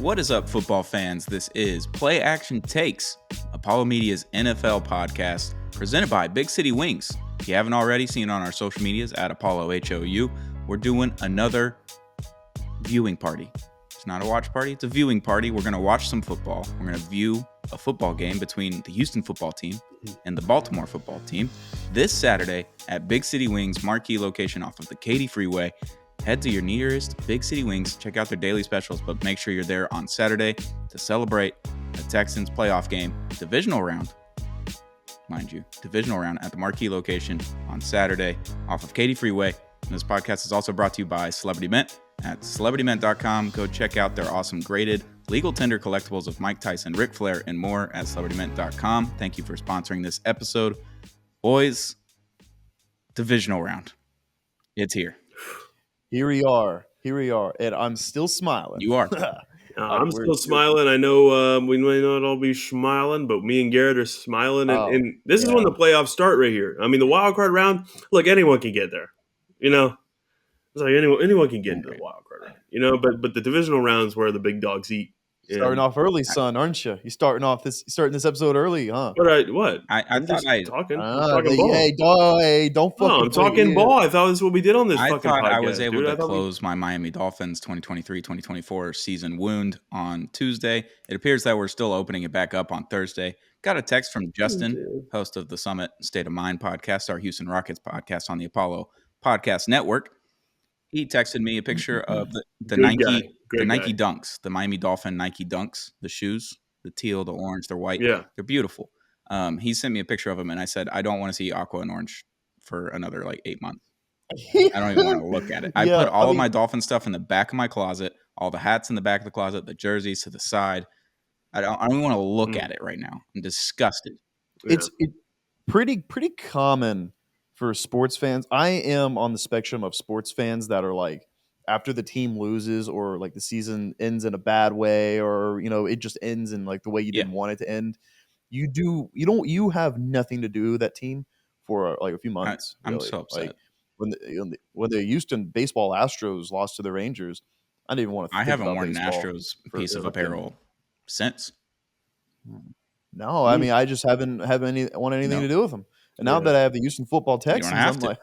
What is up, football fans? This is Play Action Takes, Apollo Media's NFL podcast, presented by Big City Wings. If you haven't already seen it on our social medias at Apollo HOU, we're doing another viewing party. It's not a watch party, it's a viewing party. We're going to watch some football. We're going to view a football game between the Houston football team and the Baltimore football team this Saturday at Big City Wings, marquee location off of the Katy Freeway. Head to your nearest Big City Wings, check out their daily specials, but make sure you're there on Saturday to celebrate the Texans playoff game, divisional round, mind you, divisional round at the marquee location on Saturday off of Katy Freeway. And this podcast is also brought to you by Celebrity Mint at celebritymint.com. Go check out their awesome graded legal tender collectibles of Mike Tyson, Ric Flair, and more at celebritymint.com. Thank you for sponsoring this episode. Boys, divisional round. It's here. Here we are, and I'm still smiling. You are. I'm still smiling. I know we may not all be smiling, but me and Garrett are smiling. And this is when the playoffs start right here. I mean, the wild card round, look, anyone can get there. You know, it's like anyone can get into the wild card round. You know, but the divisional rounds where the big dogs eat. Starting off early, son, aren't you? You're starting this episode early, huh? What? I I'm thought just I talking ball. Hey, don't fucking. No, I'm talking ball. I thought this is what we did on this. I fucking thought podcast, I was able to dude. close my Miami Dolphins 2023-2024 season wound on Tuesday. It appears that we're still opening it back up on Thursday. Got a text from Justin, host of the Summit State of Mind podcast, our Houston Rockets podcast on the Apollo Podcast Network. He texted me a picture of the Nike Dunks, the Miami Dolphin Nike Dunks, the shoes, the teal, the orange, they're white. Yeah. They're beautiful. He sent me a picture of them, and I said, I don't want to see aqua and orange for another 8 months. I don't even want to look at it. I put all of my Dolphin stuff in the back of my closet, all the hats in the back of the closet, the jerseys to the side. I don't even want to look at it right now. I'm disgusted. Yeah. It's pretty common for sports fans. I am on the spectrum of sports fans that are like, after the team loses or like the season ends in a bad way, or it just ends in like the way you didn't want it to end. You have nothing to do with that team for like a few months. I'm so upset. Like when the Houston baseball Astros lost to the Rangers, I didn't even want to. I haven't worn an Astros piece of apparel since. No, I mean I just haven't want anything to do with them. And now that I have the Houston football Texans, I'm like,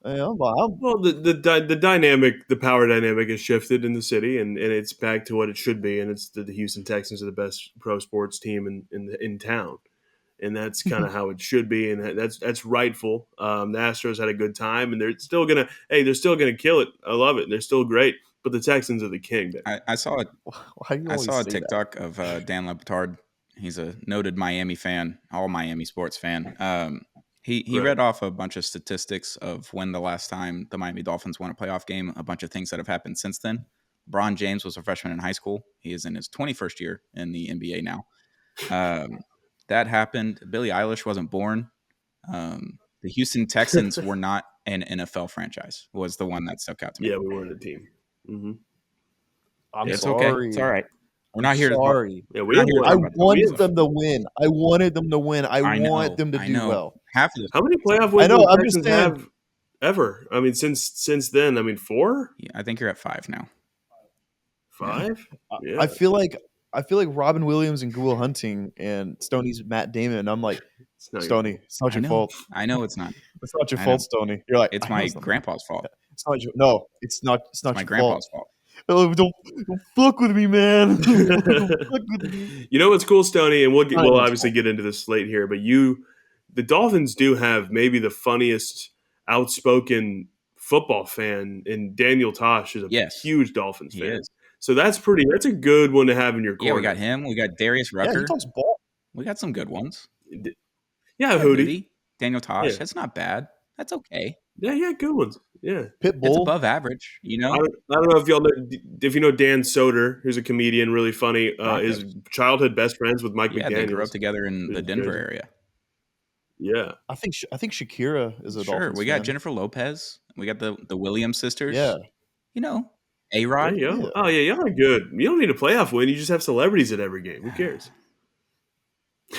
well, the dynamic, the power dynamic has shifted in the city, and it's back to what it should be. And it's the Houston Texans are the best pro sports team in town, and that's kind of how it should be, and that's rightful. The Astros had a good time, and they're still gonna kill it. I love it. They're still great, but the Texans are the king. I saw a TikTok of Dan Lepetard. He's a noted Miami fan, all Miami sports fan. He read off a bunch of statistics of when the last time the Miami Dolphins won a playoff game, a bunch of things that have happened since then. LeBron James was a freshman in high school. He is in his 21st year in the NBA now. That happened. Billie Eilish wasn't born. The Houston Texans were not an NFL franchise, was the one that stuck out to me. Yeah, we weren't a team. Mm-hmm. It's okay. It's all right. We're not here to. Yeah, I wanted them to win. I wanted them to win. I want them to do well. How many playoff wins do the Texans have ever? I mean, since then, I mean, 4? Yeah, I think you're at 5 now. 5? Yeah. I feel like Robin Williams and Gould Hunting and Stoney's Matt Damon. And I'm like, Stoney, it's not your fault. I know it's not. It's not your fault, Stoney. You're like, it's my grandpa's fault. It's not your. No, it's not. It's not my your grandpa's fault. Oh, don't fuck with me, man. You know what's cool, Stoney, and we'll obviously get into this late here, but the Dolphins do have maybe the funniest outspoken football fan, and Daniel Tosh is a huge Dolphins fan. So that's a good one to have in your corner. Yeah, we got him. We got Darius Rucker. Yeah, he talks ball. We got some good ones. Yeah, Hootie. Daniel Tosh. That's not bad. That's okay. Yeah, good ones. Yeah, Pitbull. It's above average. I don't know if y'all know, if you know Dan Soder, who's a comedian, really funny. His childhood best friends with Mike McDaniels. They grew up together in the Denver area. Yeah, I think Shakira is a Dolphins we got fan. Jennifer Lopez. We got the Williams sisters. Yeah, A-Rod. Yeah. Oh yeah, y'all are good. You don't need a playoff win. You just have celebrities at every game. Who cares?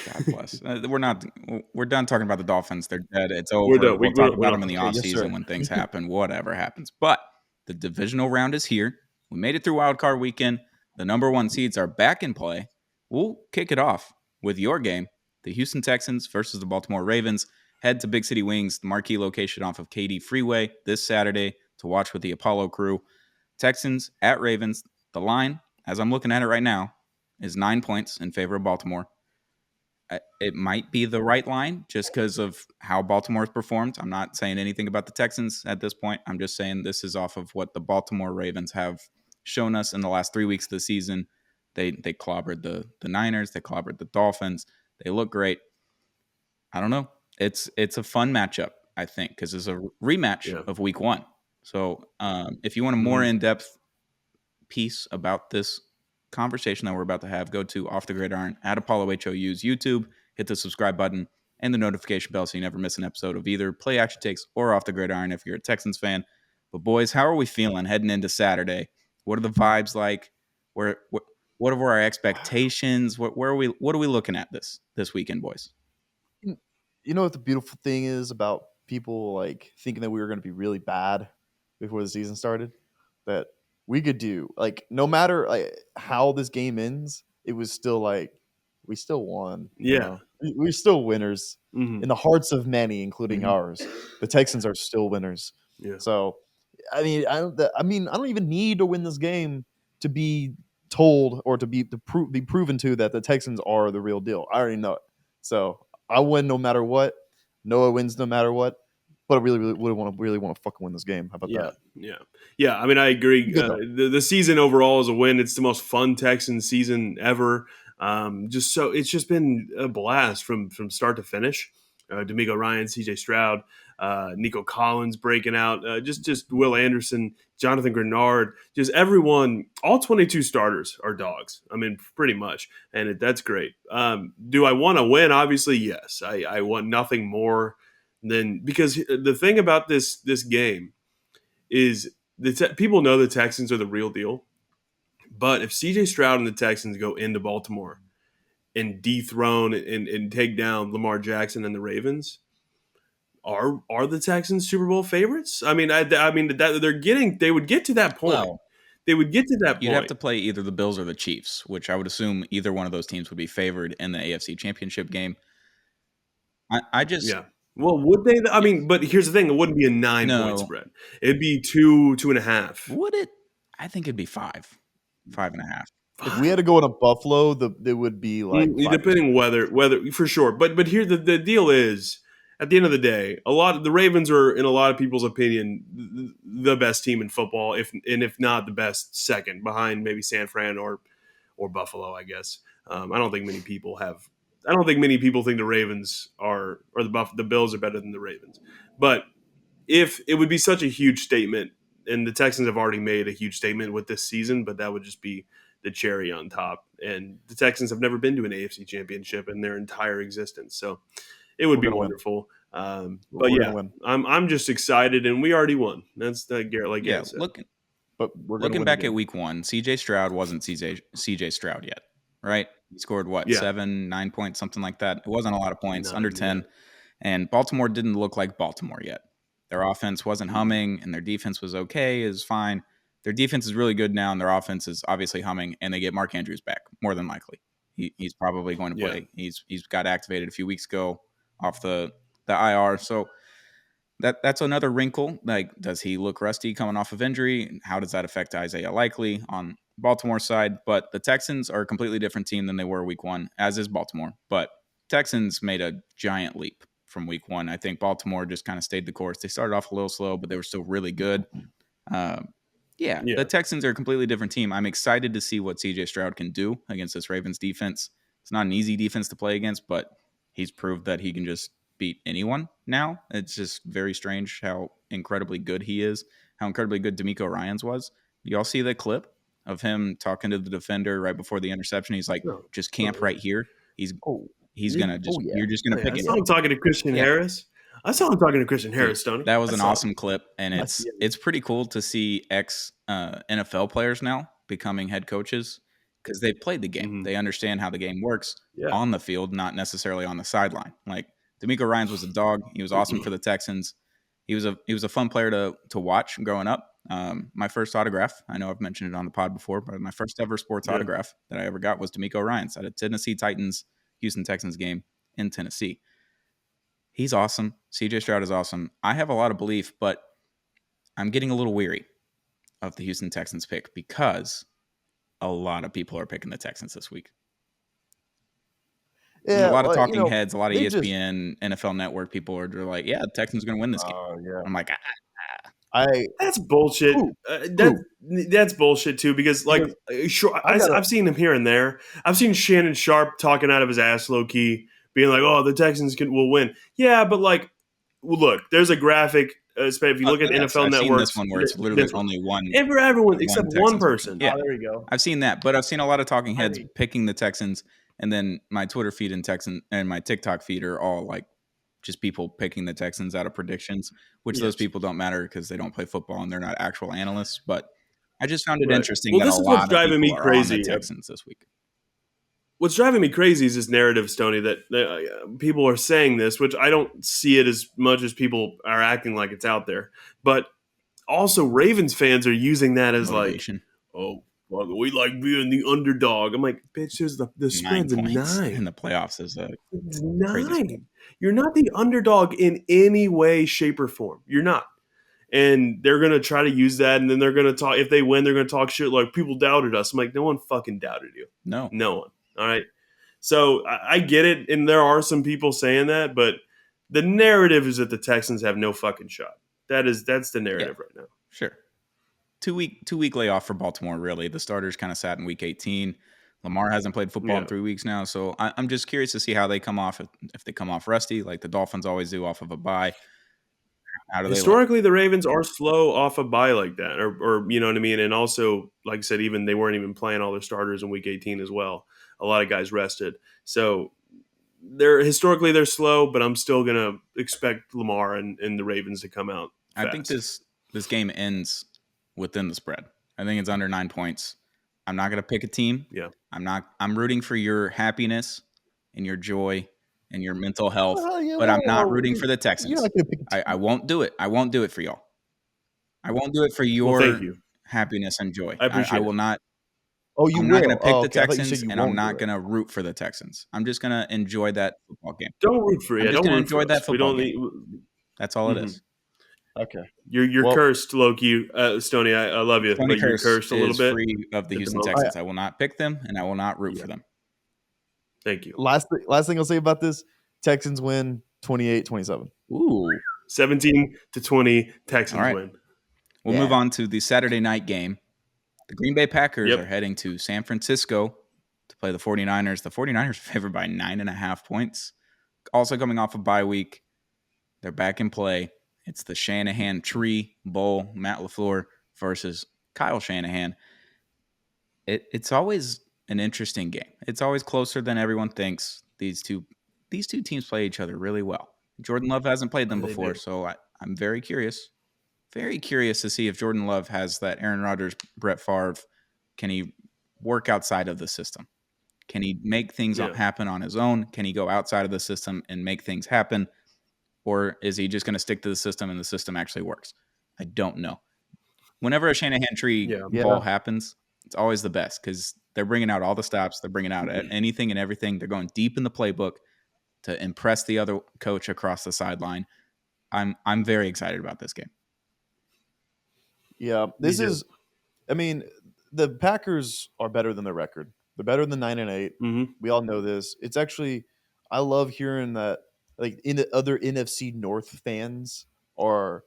God bless. We're done talking about the Dolphins. They're dead. It's over. We're done. We'll talk about them in the offseason when things happen, whatever happens. But the divisional round is here. We made it through Wild Card Weekend. the number 1 seeds are back in play. We'll kick it off with your game, the Houston Texans versus the Baltimore Ravens. Head to Big City Wings, the marquee location off of Katy Freeway, this Saturday to watch with the Apollo crew. Texans at Ravens. The line, as I'm looking at it right now, is 9 points in favor of Baltimore. It might be the right line just because of how Baltimore's performed. I'm not saying anything about the Texans at this point. I'm just saying this is off of what the Baltimore Ravens have shown us in the last 3 weeks of the season. They clobbered the Niners. They clobbered the Dolphins. They look great. I don't know. It's a fun matchup, I think, because it's a rematch of Week 1. So if you want a more in-depth piece about this conversation that we're about to have, go to Off the Gridiron at Apollo HOU's YouTube, hit the subscribe button and the notification bell so you never miss an episode of either Play Action Takes or Off the Gridiron if you're a Texans fan. But boys, how are we feeling heading into Saturday? What are the vibes like? What are our expectations? What are we looking at this weekend, boys? You know what the beautiful thing is about people like thinking that we were going to be really bad before the season started? That we could do, like, no matter like how this game ends, it was still like we still won. Yeah, we're still winners in the hearts of many, including ours. The Texans are still winners. Yeah. So, I mean, I don't even need to win this game to be told or to be proven to that the Texans are the real deal. I already know it. So I win no matter what. Noah wins no matter what. But I really want to fucking win this game. How about that? Yeah. I mean, I agree. The season overall is a win. It's the most fun Texans season ever. It's just been a blast from start to finish. D'Amico Ryan, CJ Stroud, Nico Collins breaking out, just Will Anderson, Jonathan Grenard, just everyone. All 22 starters are dogs. I mean, pretty much, and that's great. Do I want to win? Obviously, yes. I want nothing more. Then, because the thing about this game is people know the Texans are the real deal, but if CJ Stroud and the Texans go into Baltimore and dethrone and take down Lamar Jackson and the Ravens, are the Texans Super Bowl favorites? I mean, that they would get to that point. Well, they would get to that point. You'd have to play either the Bills or the Chiefs, which I would assume either one of those teams would be favored in the AFC Championship game. Well, would they? I mean, but here's the thing: it wouldn't be a 9-point spread. It'd be 2.5. Would it? I think it'd be 5.5. If we had to go into Buffalo, it would be like depending whether for sure. But here the deal is, at the end of the day, the Ravens are, in a lot of people's opinion, the best team in football, if not the best, second behind maybe San Fran or Buffalo, I guess. I don't think many people think the Ravens or the Bills are better than the Ravens. But if it would be such a huge statement, and the Texans have already made a huge statement with this season, but that would just be the cherry on top. And the Texans have never been to an AFC championship in their entire existence. So it would be wonderful. But yeah, I'm just excited, and we already won. That's Garrett, like Garrett said. Looking back at Week 1, CJ Stroud wasn't CJ Stroud yet, right? He scored 7-9 points, something like that. It wasn't a lot of points, under 10. And Baltimore didn't look like Baltimore yet. Their offense wasn't humming, and their defense was okay, is fine. Their defense is really good now, and their offense is obviously humming, and they get Mark Andrews back, more than likely. He's probably going to play. He's got activated a few weeks ago off the IR. So that's another wrinkle. Like, does he look rusty coming off of injury? How does that affect Isaiah Likely on Baltimore side? But the Texans are a completely different team than they were Week 1, as is Baltimore. But Texans made a giant leap from Week 1. I think Baltimore just kind of stayed the course. They started off a little slow, but they were still really good. The Texans are a completely different team. I'm excited to see what CJ Stroud can do against this Ravens defense. It's not an easy defense to play against, but he's proved that he can just beat anyone now. It's just very strange how incredibly good he is, how incredibly good D'Amico Ryans was. You all see that clip of him talking to the defender right before the interception? He's like, just camp right here. You're just gonna pick it. I saw him talking to Christian Harris. Stoney. That was an awesome clip, and it's pretty cool to see ex NFL players now becoming head coaches because they played the game. Mm-hmm. They understand how the game works on the field, not necessarily on the sideline. Like, D'Amico Ryans was a dog. He was awesome for the Texans. he was a fun player to watch growing up. My first autograph, I know I've mentioned it on the pod before, but my first ever sports autograph that I ever got was D'Amico Ryans at a Tennessee Titans Houston Texans game in Tennessee. He's awesome. CJ Stroud is awesome. I have a lot of belief, but I'm getting a little weary of the Houston Texans pick because a lot of people are picking the Texans this week. And a lot of talking heads, a lot of ESPN, NFL Network people are like, yeah, the Texans are going to win this game. Yeah. I'm like, that's bullshit. That's bullshit too, because I've seen him here and there. I've seen Shannon Sharp talking out of his ass low key, being like, "Oh, the Texans will win." Yeah, but like, look, there's a graphic. If you look at NFL I've Network, seen this one where it's literally only one. Everyone except one person. Yeah, there you go. I've seen that, but I've seen a lot of talking heads picking the Texans, and then my Twitter feed and my TikTok feed are all like just people picking the Texans out of predictions, which those people don't matter because they don't play football and they're not actual analysts. But I just found it interesting that a lot of people are on the Texans this week. What's driving me crazy is this narrative, Stoney, that people are saying this, which I don't see it as much as people are acting like it's out there. But also Ravens fans are using that as motivation. Like, oh, well, we like being the underdog. I'm like, bitch, there's the spread's 9 in the playoffs is it's 9. You're not the underdog in any way, shape, or form. You're not. And they're going to try to use that, and then they're going to talk. If they win, they're going to talk shit like, people doubted us. I'm like, no one fucking doubted you. No one. All right. So I get it, and there are some people saying that, but the narrative is that the Texans have no fucking shot. That's the narrative right now. Sure. 2 week layoff for Baltimore, really. The starters kind of sat in week 18. Lamar hasn't played football in 3 weeks now, so I'm just curious to see how they come off, if they come off rusty, like the Dolphins always do off of a bye. Historically, the Ravens are slow off a bye like that, or you know what I mean? And also, like I said, they weren't even playing all their starters in week 18 as well. A lot of guys rested. So they're slow, but I'm still going to expect Lamar and the Ravens to come out fast. I think this game ends within the spread. I think it's under 9 points. I'm not going to pick a team. Yeah. I'm rooting for your happiness and your joy and your mental health, but I'm not rooting for the Texans. I won't do it. I won't do it for y'all. I won't do it for your happiness and joy. I appreciate I will not. Oh, I'm not going to pick the Texans, and I'm not going to root for the Texans. I'm just going to enjoy that football game. Don't root for it. I'm just going to enjoy that football game. That's all it is. Okay. You're cursed, Loki. Stoney, I love you. Stoney, you're cursed a little bit. Free of the Houston Texans. I will not pick them, and I will not root for them. Thank you. Last thing I'll say about this: Texans win 28-27. Ooh, 17-20. Texans win. We'll move on to the Saturday night game. The Green Bay Packers are heading to San Francisco to play the 49ers. The 49ers are favored by 9.5 points. Also coming off a bye week. They're back in play. It's the Shanahan Tree Bowl. Matt LaFleur versus Kyle Shanahan. It's always an interesting game. It's always closer than everyone thinks. These two teams play each other really well. Jordan Love hasn't played them before, so I'm very curious. Very curious to see if Jordan Love has that Aaron Rodgers, Brett Favre. Can he work outside of the system? Can he make things happen on his own? Can he go outside of the system and make things happen? Or is he just going to stick to the system and the system actually works? I don't know. Whenever a Shanahan Tree ball happens, it's always the best because they're bringing out all the stops. They're bringing out anything and everything. They're going deep in the playbook to impress the other coach across the sideline. I'm very excited about this game. Yeah, the Packers are better than their record. They're better than 9-8. Mm-hmm. We all know this. It's actually, I love hearing that. Like in the other NFC North fans are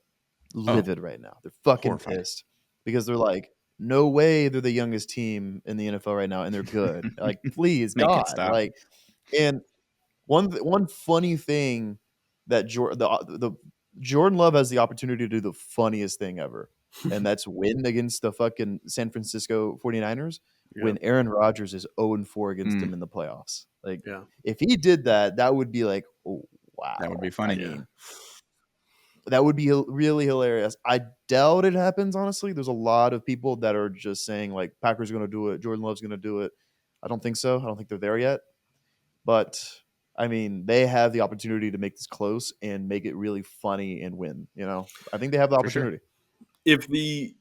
livid right now. They're fucking pissed because they're like, no way they're the youngest team in the NFL right now, and they're good. Like, please, God, like, and one funny thing that Jordan Love has the opportunity to do the funniest thing ever, and that's win against the fucking San Francisco 49ers when Aaron Rodgers is 0-4 against them in the playoffs. Like, if he did that, that would be like, oh, wow. That would be funny. That would be really hilarious. I doubt it happens, honestly. There's a lot of people that are just saying, like, Packers are going to do it. Jordan Love's going to do it. I don't think so. I don't think they're there yet. But I mean, they have the opportunity to make this close and make it really funny and win. I think they have the For sure. opportunity.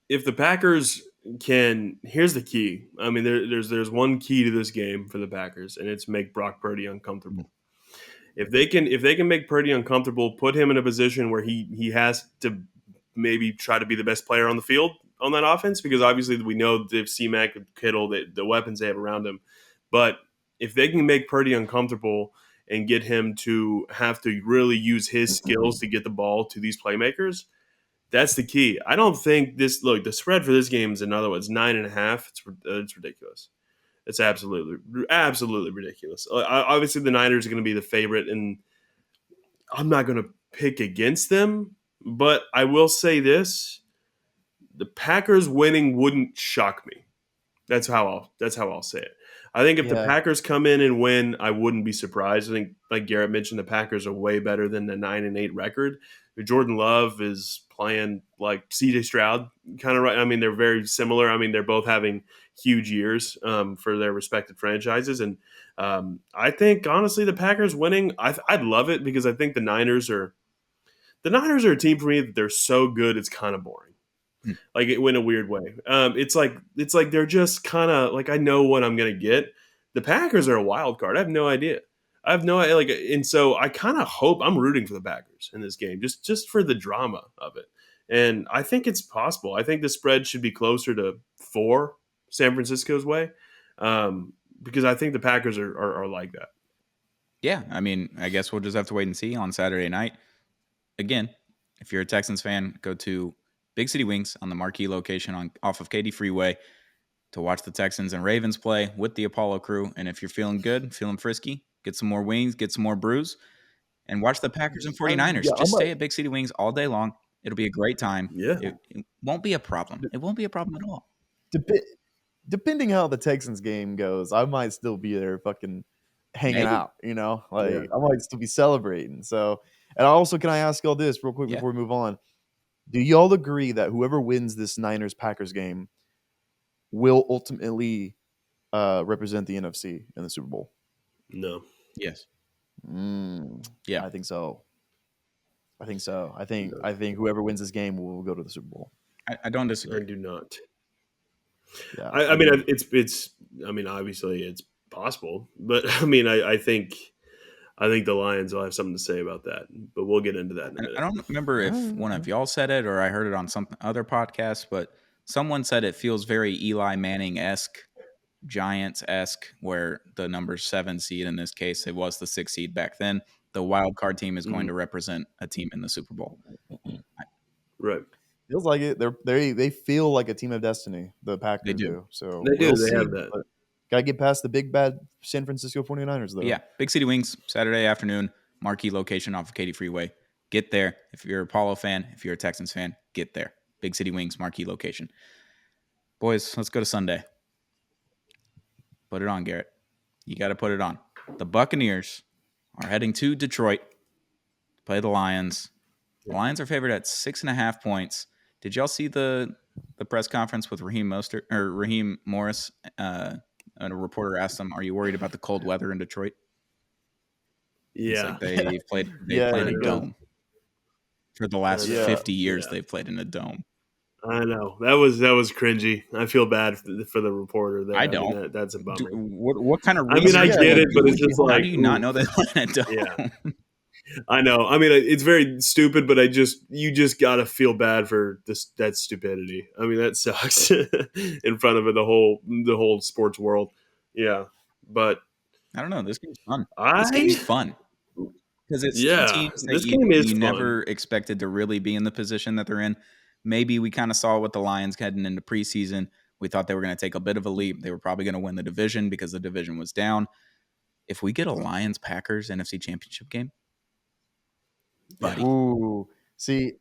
If the Packers can, here's the key. I mean, there's one key to this game for the Packers, and it's make Brock Purdy uncomfortable. If they can make Purdy uncomfortable, put him in a position where he has to maybe try to be the best player on the field on that offense, because obviously we know if C-Mac, Kittle, the weapons they have around him, but if they can make Purdy uncomfortable and get him to have to really use his skills to get the ball to these playmakers, that's the key. I don't think the spread for this game is, in other words, 9.5. It's ridiculous. It's absolutely ridiculous. Obviously, the Niners are going to be the favorite, and I'm not going to pick against them, but I will say this: the Packers winning wouldn't shock me. That's how I'll say it. I think if the Packers come in and win, I wouldn't be surprised. I think, like Garrett mentioned, the Packers are way better than the 9-8 record. Jordan Love is playing like CJ Stroud, kind of right. I mean, they're very similar. I mean, they're both having huge years for their respective franchises, and I think honestly, the Packers winning, I'd love it, because I think the Niners are a team for me that they're so good it's kind of boring. Like, it went a weird way. It's like they're just kind of like, I know what I'm gonna get. The Packers are a wild card. I have no idea. And so I kind of hope, I'm rooting for the Packers in this game, just for the drama of it. And I think it's possible. I think the spread should be closer to 4 San Francisco's way, because I think the Packers are like that. Yeah, I mean, I guess we'll just have to wait and see on Saturday night. Again, if you're a Texans fan, go to Big City Wings on the marquee location off of Katy Freeway to watch the Texans and Ravens play with the Apollo crew. And if you're feeling good, feeling frisky, get some more wings, get some more brews, and watch the Packers and 49ers. Just stay at Big City Wings all day long. It'll be a great time. Yeah. It won't be a problem. It won't be a problem at all. Depending how the Texans game goes, I might still be there fucking hanging out, I might still be celebrating. So, and also, can I ask y'all this real quick before we move on? Do y'all agree that whoever wins this Niners-Packers game will ultimately represent the NFC in the Super Bowl? No. Yes. Yeah, I think so. I think whoever wins this game will go to the Super Bowl. I don't disagree. I do not. Yeah, I mean, it's. I mean, obviously, it's possible, but I mean, I think the Lions will have something to say about that. But we'll get into that in a minute. I don't remember if one of y'all said it or I heard it on some other podcast, but someone said it feels very Eli Manning-esque, Giants-esque, where the number 7 seed, in this case, it was the 6 seed back then. The wild card team is going to represent a team in the Super Bowl. Right. Feels like it. They feel like a team of destiny. The Packers They do. So they do. They have that. Gotta get past the big bad San Francisco 49ers, though. Yeah, Big City Wings, Saturday afternoon, marquee location off of Katy Freeway. Get there. If you're a Apollo fan, if you're a Texans fan, get there. Big City Wings, marquee location. Boys, let's go to Sunday. Put it on, Garrett. You got to put it on. The Buccaneers are heading to Detroit to play the Lions. The Lions are favored at 6.5 points. Did y'all see the press conference with Raheem Morris? And a reporter asked him, "Are you worried about the cold weather in Detroit?" Yeah, they've played in a dome for the last 50 years. They've played in a dome. I know that was cringy. I feel bad for the reporter. There. I don't. I mean, that's a bummer. What kind of? I mean, I get it, but it's just like, how do you not know they play in a dome? Yeah. I know. I mean, it's very stupid, but you just gotta feel bad for that stupidity. I mean, that sucks in front of the whole sports world. Yeah, but I don't know. This game's fun. This game's fun because it's two teams that you never expected to really be in the position that they're in. Maybe we kind of saw what the Lions heading into preseason. We thought they were going to take a bit of a leap. They were probably going to win the division because the division was down. If we get a Lions-Packers NFC Championship game, buddy. Ooh, see,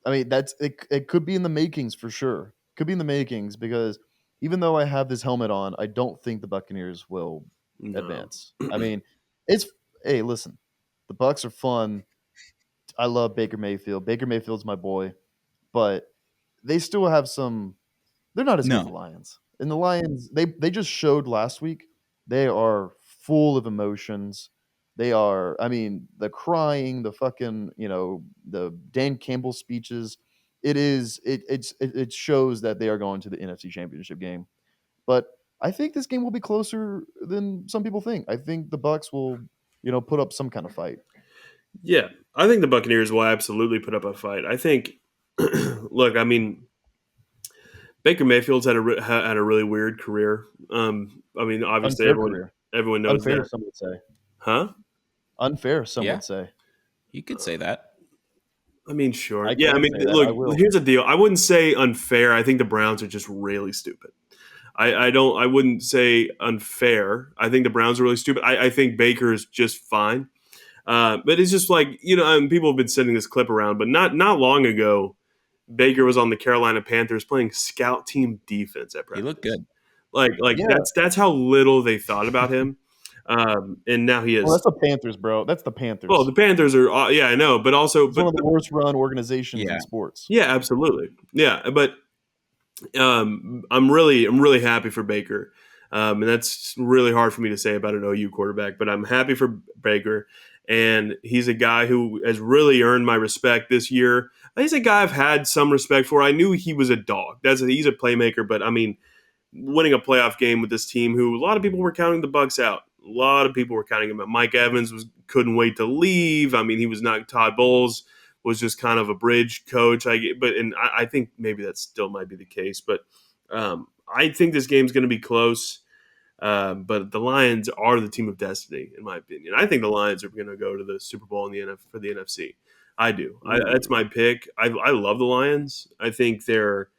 I mean, that's it. It could be in the makings for sure. Could be in the makings, because even though I have this helmet on, I don't think the Buccaneers will advance. I mean, hey, listen, the Bucs are fun. I love Baker Mayfield. Baker Mayfield's my boy, but they still have some. They're not as good as the Lions. And the Lions, they just showed last week they are full of emotions. They are. I mean, the crying, the fucking, the Dan Campbell speeches. It shows that they are going to the NFC Championship game. But I think this game will be closer than some people think. I think the Bucks will, put up some kind of fight. Yeah, I think the Buccaneers will absolutely put up a fight. I think. Look, I mean, Baker Mayfield's had a really weird career. I mean, obviously Unfair career. everyone knows Unfair, that, some would say. huh? Unfair, some Yeah. would say. You could say that. I mean, sure. I Yeah, I can mean, say that. I look, will. here's the deal. I wouldn't say unfair. I think the Browns are just really stupid. I wouldn't say unfair. I think the Browns are really stupid. I think Baker is just fine. But it's just like, people have been sending this clip around, but not long ago, Baker was on the Carolina Panthers playing scout team defense at practice. He looked good. Like Yeah. that's how little they thought about him. And now he is. Well, that's the Panthers, bro. That's the Panthers. Well, the Panthers are, yeah, I know, but also, it's one of the worst run organizations in sports. Yeah, absolutely. Yeah, but I'm really happy for Baker, and that's really hard for me to say about an OU quarterback. But I'm happy for Baker, and he's a guy who has really earned my respect this year. He's a guy I've had some respect for. I knew he was a dog. He's a playmaker, but I mean, winning a playoff game with this team, who a lot of people were counting the Bucks out. A lot of people were counting him out. Mike Evans couldn't wait to leave. I mean, he was not. Todd Bowles was just kind of a bridge coach. I think maybe that still might be the case. But I think this game's going to be close. But the Lions are the team of destiny, in my opinion. I think the Lions are going to go to the Super Bowl for the NFC. I do. That's my pick. I love the Lions. I think they're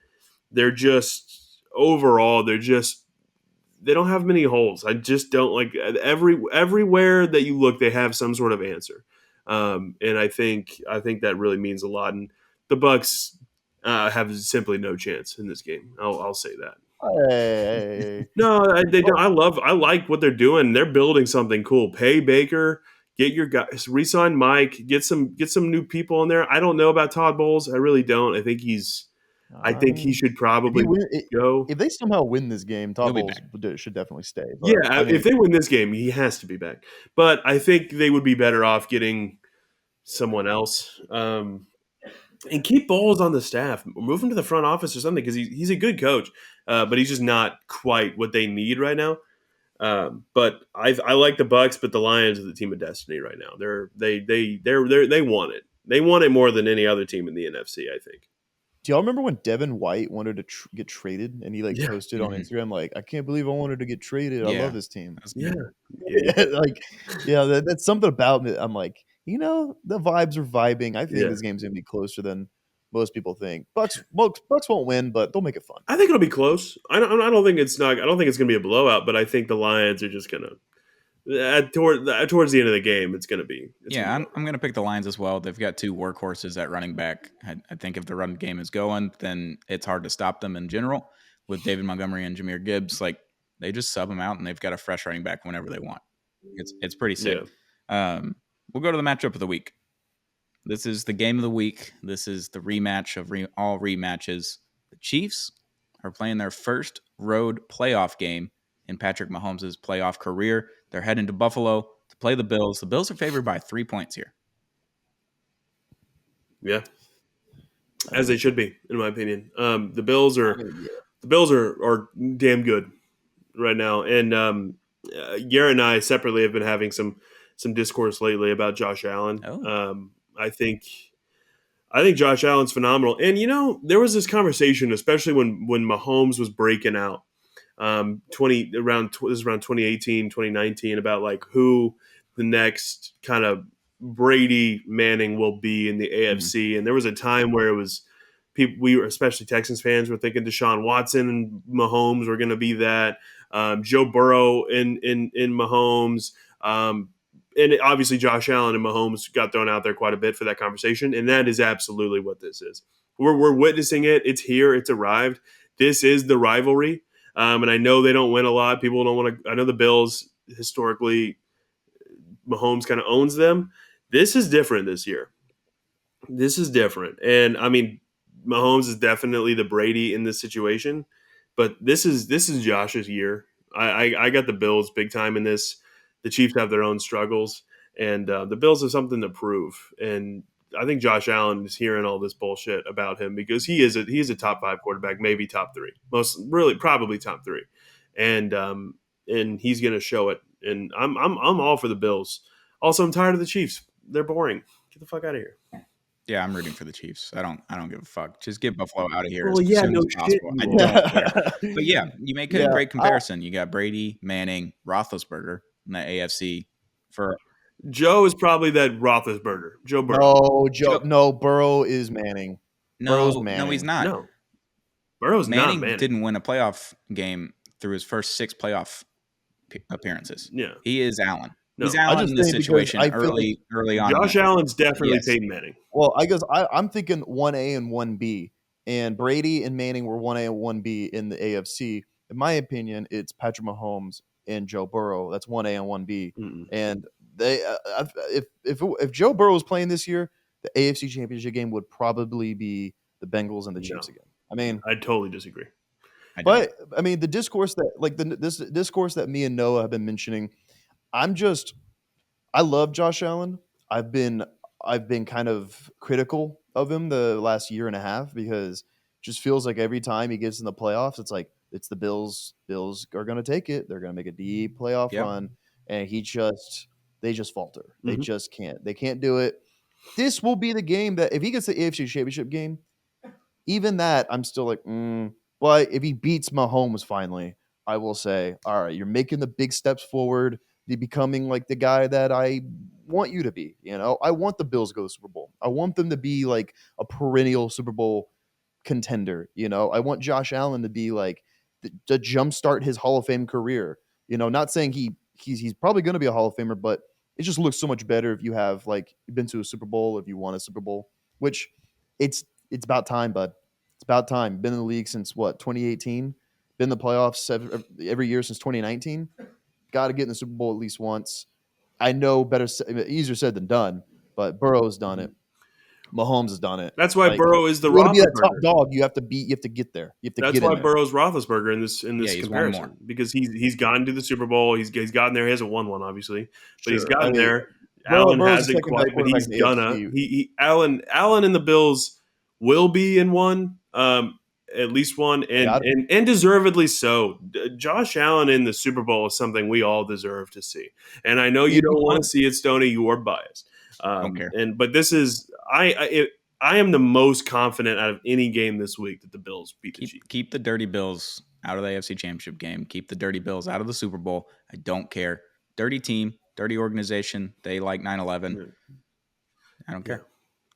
just overall they don't have many holes. I just don't like everywhere that you look, they have some sort of answer. And I think that really means a lot. And the Bucks have simply no chance in this game. I'll say that. Hey. No, they don't. I like what they're doing. They're building something cool. Pay Baker, get your guys, re-sign Mike, get some new people in there. I don't know about Todd Bowles. I really don't. I think he should probably go. If they somehow win this game, Todd Bowles should definitely stay. But, yeah, if they win this game, he has to be back. But I think they would be better off getting someone else. And keep Bowles on the staff. Move him to the front office or something, because he's a good coach, but he's just not quite what they need right now. But I like the Bucks, but the Lions are the team of destiny right now. They want it. They want it more than any other team in the NFC, I think. Do y'all remember when Devin White wanted to get traded, and he posted on Instagram like, "I can't believe I wanted to get traded. I love this team." That's something about it. I'm like, the vibes are vibing. I think this game's gonna be closer than most people think. Bucks won't win, but they'll make it fun. I think it'll be close. I don't think it's gonna be a blowout, but I think the Lions are just gonna. Towards the end of the game, it's going to be. I'm going to pick the Lions as well. They've got two workhorses at running back. I think if the run game is going, then it's hard to stop them in general. With David Montgomery and Jahmyr Gibbs, they just sub them out, and they've got a fresh running back whenever they want. It's pretty sick. Yeah. We'll go to the matchup of the week. This is the game of the week. This is the rematch of all rematches. The Chiefs are playing their first road playoff game in Patrick Mahomes' playoff career. They're heading to Buffalo to play the Bills. The Bills are favored by 3 points here. Yeah, as they should be, in my opinion. The Bills are damn good right now, and Garrett and I separately have been having some discourse lately about Josh Allen. I think Josh Allen's phenomenal, and there was this conversation, especially when Mahomes was breaking out. This is around 2018, 2019, about who the next kind of Brady Manning will be in the AFC. And there was a time where it was people, especially Texans fans, were thinking Deshaun Watson and Mahomes were going to be that. Joe Burrow in Mahomes. And obviously Josh Allen and Mahomes got thrown out there quite a bit for that conversation. And that is absolutely what this is. We're witnessing it. It's here. It's arrived. This is the rivalry. And I know they don't win a lot. People don't want to – I know the Bills, historically, Mahomes kind of owns them. This is different this year. This is different. And, I mean, Mahomes is definitely the Brady in this situation. But this is Josh's year. I got the Bills big time in this. The Chiefs have their own struggles. And the Bills have something to prove. And I think Josh Allen is hearing all this bullshit about him because he's a top 5 quarterback, maybe top 3, probably top 3, and he's going to show it. And I'm all for the Bills. Also, I'm tired of the Chiefs. They're boring. Get the fuck out of here. Yeah, I'm rooting for the Chiefs. I don't give a fuck. Just get Buffalo out of here Well, as yeah, soon no as shit. possible. I don't care. But yeah, you make a great comparison. You got Brady, Manning, Roethlisberger in the AFC. For Joe is probably that Roethlisberger. Joe Burrow. No, Burrow is Manning. Burrow's Manning. No, he's not. No, Burrow's Manning not Manning. didn't win a playoff game through his first 6 playoff appearances. Yeah, he is Allen. No, he's Allen in this situation early on. Josh Allen's definitely Peyton Manning. Well, I guess I'm thinking 1A and 1B, and Brady and Manning were 1A and 1B in the AFC. In my opinion, it's Patrick Mahomes and Joe Burrow. That's 1A and 1B. Mm-mm. And they, if Joe Burrow was playing this year, the AFC Championship game would probably be the Bengals and the Chiefs again. I mean, I totally disagree. But I mean, the discourse that this discourse that me and Noah have been mentioning. I love Josh Allen. I've been kind of critical of him the last year and a half because it just feels like every time he gets in the playoffs, it's like it's the Bills. Bills are going to take it. They're going to make a deep playoff run, and they just falter. Mm-hmm. They just can't. They can't do it. This will be the game that if he gets the AFC Championship game, even that I'm still like, But if he beats Mahomes finally, I will say, all right, you're making the big steps forward. You're becoming like the guy that I want you to be. You know, I want the Bills to go to the Super Bowl. I want them to be like a perennial Super Bowl contender. You know, I want Josh Allen to be like to jumpstart his Hall of Fame career. You know, not saying he's probably going to be a Hall of Famer, but it just looks so much better if you have like been to a Super Bowl, if you won a Super Bowl, which it's about time, bud. It's about time. Been in the league since what, 2018? Been in the playoffs every year since 2019. Got to get in the Super Bowl at least once. I know easier said than done, but Burrow's done it. Mahomes has done it. That's why Burrow is the Roethlisberger. To be that top Roethlisberger. dog, you have to get there. You have to That's get why in there. Burrow's Roethlisberger in this he's comparison because he's gotten to the Super Bowl. He's gotten there. He hasn't won one, obviously, but he's gotten there. Allen hasn't quite, but he's gonna. Allen and the Bills will be in one, at least one, and deservedly so. Josh Allen in the Super Bowl is something we all deserve to see, and I know you don't want to see it, Stoney. You are biased. Don't care. But this is I am the most confident out of any game this week that the Bills beat the Chiefs. Keep the Dirty Bills out of the AFC Championship game. Keep the Dirty Bills out of the Super Bowl. I don't care. Dirty team, dirty organization. They like 9/11. Yeah. I don't care.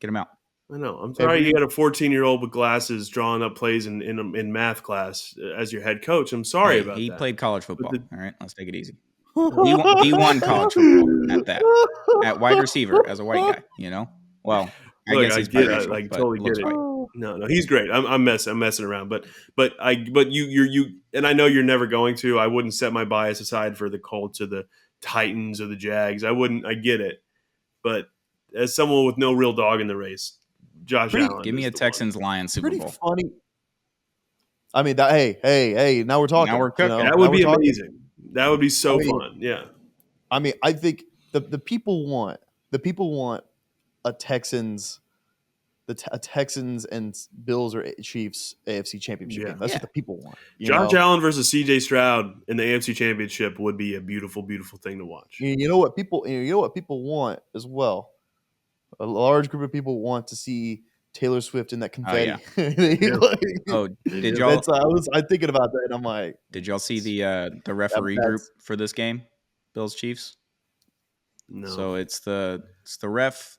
Get them out. I know. I'm sorry you got a 14-year-old with glasses drawing up plays in math class as your head coach. I'm sorry about that. He played college football. All right, let's take it easy. D1 college football at that. At wide receiver as a white guy, you know? Well, I guess he's biracial, I totally get it. White. No, he's great. I'm messing around, but you and I know you're never going to. I wouldn't set my bias aside for the Colts or the Titans or the Jags. I wouldn't. I get it, but as someone with no real dog in the race, Josh Allen. Give me a Texans-Lions Super Bowl. Funny. I mean, that. Hey, now we're talking. Now we're cooking. That would be amazing. That would be so fun. Yeah. I mean, I think the people want a Texans and Bills or Chiefs AFC Championship game. That's what the people want. Josh Allen versus CJ Stroud in the AFC Championship would be a beautiful, beautiful thing to watch. You know what people want as well. A large group of people want to see Taylor Swift in that confetti. Did y'all? I'm thinking about that, and I'm like, did y'all see the referee group for this game, Bills Chiefs? No. So it's the ref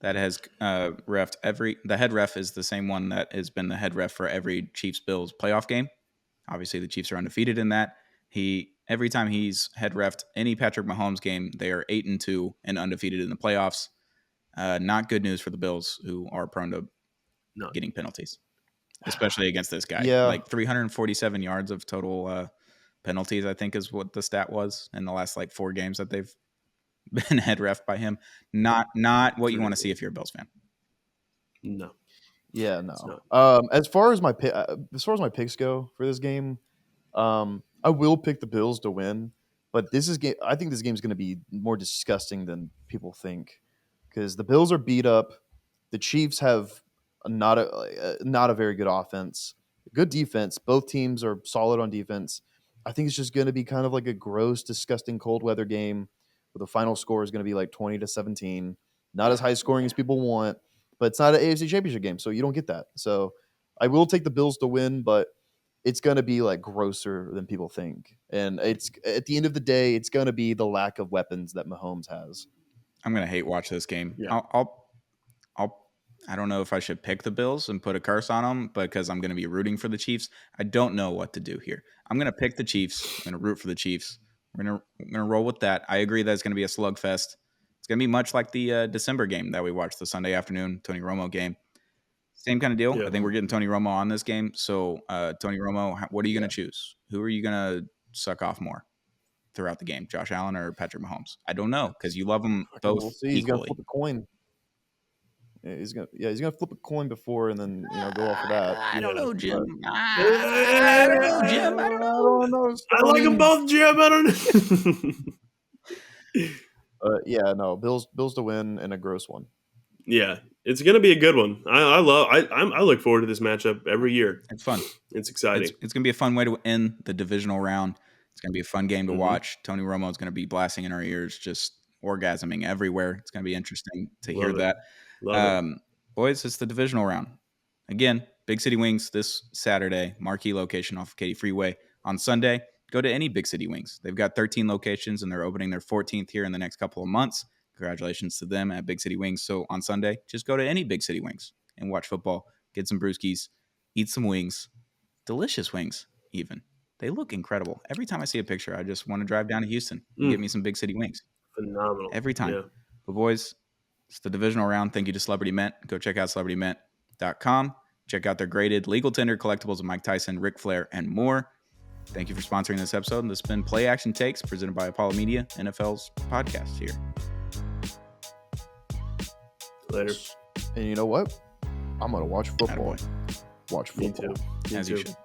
that has reffed the head ref is the same one that has been the head ref for every Chiefs Bills playoff game. Obviously, the Chiefs are undefeated in that. Every time he's head reffed any Patrick Mahomes game, they are 8-2 and undefeated in the playoffs. Not good news for the Bills, who are prone to getting penalties, especially against this guy. Yeah. Like 347 yards of total penalties, I think is what the stat was in the last 4 games that they've been head ref by him. Not what you want to see if you're a Bills fan. No. Yeah, no. As far as my picks go for this game, I will pick the Bills to win. But I think this game is going to be more disgusting than people think, because the Bills are beat up. The Chiefs have not a very good offense, good defense. Both teams are solid on defense. I think it's just going to be kind of like a gross, disgusting cold weather game, where the final score is going to be like 20-17. Not as high scoring as people want, but it's not an AFC Championship game, so you don't get that. So I will take the Bills to win, but it's going to be like grosser than people think. And it's at the end of the day, it's going to be the lack of weapons that Mahomes has. I'm going to hate watch this game. Yeah. I don't know if I should pick the Bills and put a curse on them because I'm going to be rooting for the Chiefs. I don't know what to do here. I'm going to pick the Chiefs. I'm going to root for the Chiefs. We're going to roll with that. I agree that it's going to be a slugfest. It's going to be much like the December game that we watched, the Sunday afternoon Tony Romo game. Same kind of deal. Yeah. I think we're getting Tony Romo on this game. So, Tony Romo, what are you going to choose? Who are you going to suck off more throughout the game, Josh Allen or Patrick Mahomes? I don't know, because you love them both we'll see. equally. He's going to flip a coin. Yeah, he's gonna flip a coin before and then go off of that. I don't know, Jim. I don't know, Jim. I don't know. I like them both, Jim. I don't know. No, Bills to win and a gross one. Yeah, it's gonna be a good one. I look forward to this matchup every year. It's fun. It's exciting. It's gonna be a fun way to end the divisional round. It's gonna be a fun game to watch. Tony Romo is gonna be blasting in our ears, just orgasming everywhere. It's gonna be interesting to hear that. Boys, it's the divisional round. Again, Big City Wings this Saturday, marquee location off of Katy Freeway. On Sunday, go to any Big City Wings. They've got 13 locations, and they're opening their 14th here in the next couple of months. Congratulations to them at Big City Wings. So on Sunday, just go to any Big City Wings and watch football, get some brewskis, eat some wings, delicious wings even. They look incredible. Every time I see a picture, I just want to drive down to Houston and get me some Big City Wings. Phenomenal. Every time. Yeah. But boys, it's the divisional round. Thank you to Celebrity Mint. Go check out celebritymint.com. Check out their graded legal tender collectibles of Mike Tyson, Ric Flair, and more. Thank you for sponsoring this episode. And this has been Play Action Takes, presented by Apollo Media, NFL's podcast here. Later. And you know what? I'm going to watch football. Attaboy. Watch football. Me too. As you should.